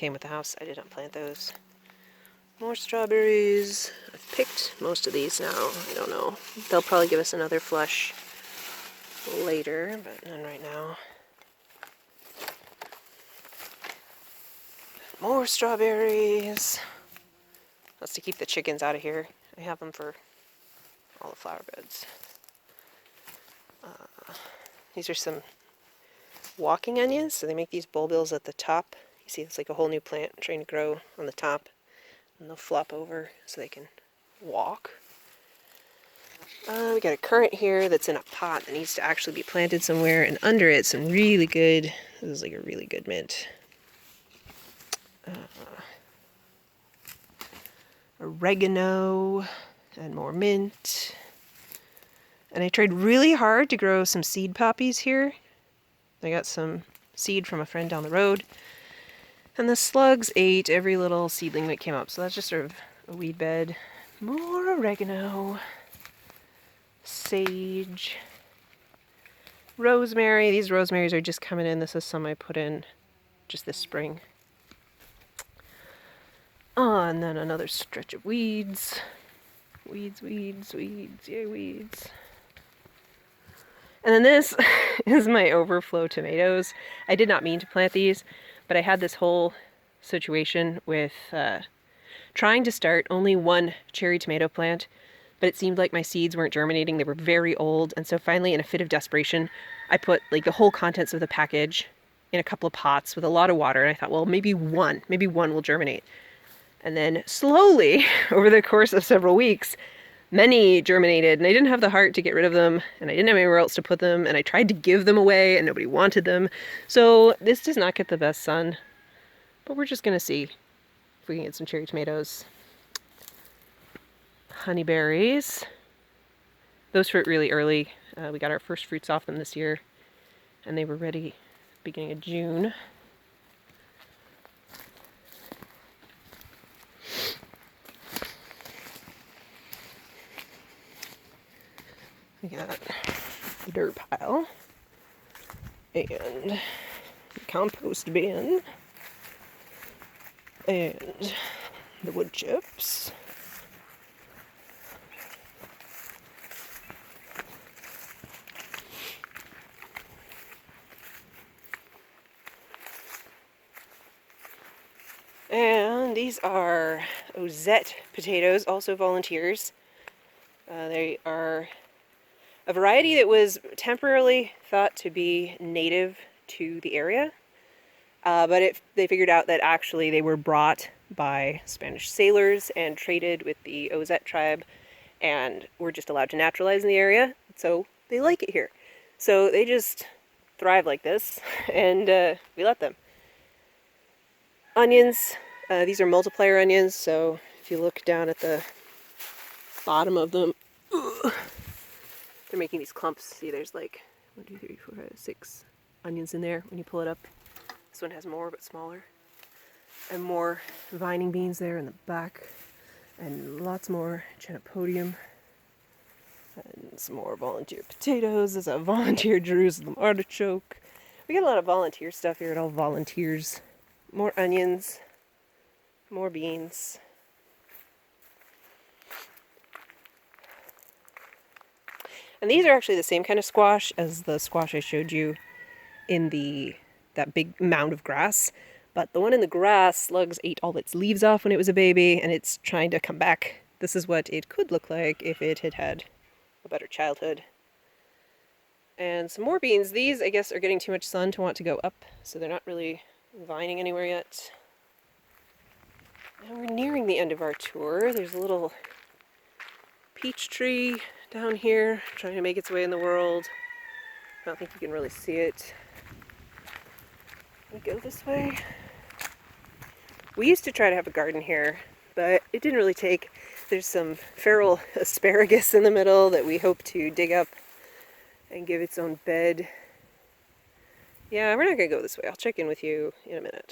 came with the house. I did not plant those. More strawberries. I've picked most of these now. I don't know. They'll probably give us another flush later, but none right now. More strawberries. That's to keep the chickens out of here. I have them for all the flower beds. These are some walking onions. So they make these bulbils at the top. You see, it's like a whole new plant trying to grow on the top. And they'll flop over so they can walk. We got a currant here that's in a pot that needs to actually be planted somewhere. And under it, some really good, this is like a really good mint. Oregano and more mint. And I tried really hard to grow some seed poppies here. I got some seed from a friend down the road. And the slugs ate every little seedling that came up. So that's just sort of a weed bed. More oregano. Sage. Rosemary. These rosemaries are just coming in. This is some I put in just this spring. Oh, and then another stretch of weeds. Weeds, weeds, weeds. Yay, weeds. And then this is my overflow tomatoes. I did not mean to plant these, but I had this whole situation with trying to start only one cherry tomato plant, but it seemed like my seeds weren't germinating. They were very old, and so finally, in a fit of desperation, I put like the whole contents of the package in a couple of pots with a lot of water, and I thought, well, maybe one will germinate. And then slowly, over the course of several weeks, many germinated, and I didn't have the heart to get rid of them, and I didn't have anywhere else to put them, and I tried to give them away, and nobody wanted them. So this does not get the best sun, but we're just gonna see if we can get some cherry tomatoes. Honeyberries. Those fruit really early. We got our first fruits off them this year, and they were ready beginning of June. We got the dirt pile and the compost bin and the wood chips. And these are Ozette potatoes, also volunteers. They are a variety that was temporarily thought to be native to the area, but they figured out that actually they were brought by Spanish sailors and traded with the Ozette tribe and were just allowed to naturalize in the area, so they like it here. So they just thrive like this, and we let them. Onions, these are multiplier onions, so if you look down at the bottom of them, they're making these clumps. See, there's like 1, 2, 3, 4, 5, 6 onions in there when you pull it up. This one has more, but smaller. And more vining beans there in the back. And lots more chenopodium. And some more volunteer potatoes. There's a volunteer Jerusalem artichoke. We got a lot of volunteer stuff here. It all volunteers. More onions. More beans. And these are actually the same kind of squash as the squash I showed you in that big mound of grass. But the one in the grass, slugs ate all its leaves off when it was a baby, and it's trying to come back. This is what it could look like if it had had a better childhood. And some more beans. These, I guess, are getting too much sun to want to go up, so they're not really vining anywhere yet. And we're nearing the end of our tour. There's a little peach tree down here, trying to make its way in the world. I don't think you can really see it. We go this way. We used to try to have a garden here, but it didn't really take. There's some feral asparagus in the middle that we hope to dig up and give its own bed. Yeah, we're not gonna go this way. I'll check in with you in a minute.